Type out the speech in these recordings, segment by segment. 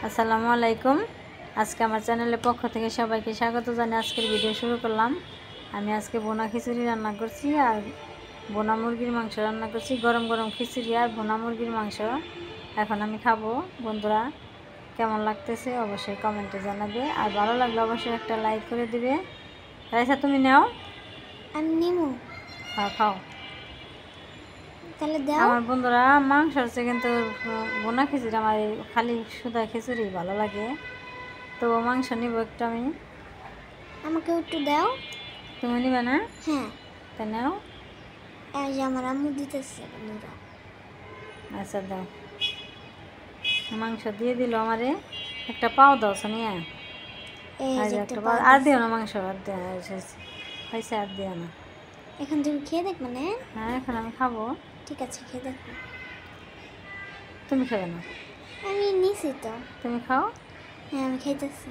আসসালামু আলাইকুম। আজকে আমার চ্যানেলের পক্ষ থেকে সবাইকে স্বাগত জানিয়ে আজকের ভিডিও শুরু করলাম। আমি আজকে বোনা খিচুড়ি রান্না করছি আর বোনা মুরগির মাংস রান্না করছি। গরম গরম খিচুড়ি আর বোনা মুরগির মাংস এখন আমি খাবো। বন্ধুরা কেমন লাগতেছে অবশ্যই কমেন্টে জানাবে, আর ভালো লাগলে অবশ্যই একটা লাইক করে দিবে। রাইসা তুমি নাও। আমি নিমু। খাও খাও। তাহলে দাও। আমার বন্ধুরা মাংস হচ্ছে কিন্তু বোনা খিচুড়ি আমার খালি সুদা খিচুড়ি ভালো লাগে, তো মাংস নিব একটু আমি। আমাকে একটু দাও। তুমি নিবে না? হ্যাঁ, তা নাও। এই যে আমার আম্মু দিতেছে বন্ধুরা। আচ্ছা দাও। মাংস দিয়ে দিল আমারে। একটা পাও দাও সোনিয়া। এই আর যে একটা একটা পাও, পাও আর দিছে। দিও না মাংস, আর দিও না, হয়েছে আর দিও না। এখন তুমি খেয়ে দেখবে না? হ্যাঁ এখন আমি খাবো। ঠিক আছে, খেয়ে দেখো। তুমি খাবে না? আমি নিছি তো। তুমি খাও। হ্যাঁ, আমি খাইতেছি।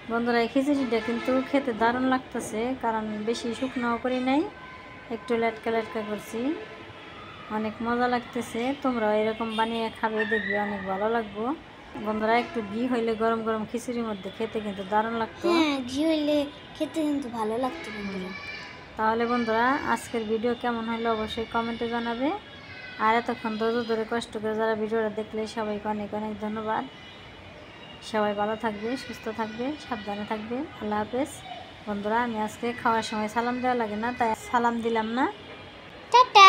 বন্ধুরা এই খিচুড়িটা কিন্তু খেতে দারুণ লাগতেছে, কারণ বেশি শুকনাও করি নাই, একটু লেটকা লেটকা করছি। অনেক মজা লাগতেছে। তোমরাও এরকম বানিয়ে খাবে, দেখবে অনেক ভালো লাগবো। বন্ধুরা একটু ঘি হইলে গরম গরম খিচুড়ির মধ্যে খেতে কিন্তু দারুণ লাগতো। হ্যাঁ, ঘি হইলে খেতে কিন্তু ভালো লাগতো বন্ধুরা। তাহলে বন্ধুরা আজকের ভিডিও কেমন হলো অবশ্যই কমেন্টে জানাবে। আর এতক্ষণ ধৈর্য ধরে কষ্ট করে যারা ভিডিওটা দেখলে সবাইকে অনেক অনেক ধন্যবাদ। সবাই ভালো থাকবে, সুস্থ থাকবে, সাবধানে থাকবে। আল্লাহ হাফেজ। বন্ধুরা আমি আজকে খাওয়ার সময় সালাম দেওয়া লাগে না, তাই সালাম দিলাম না। টাটা।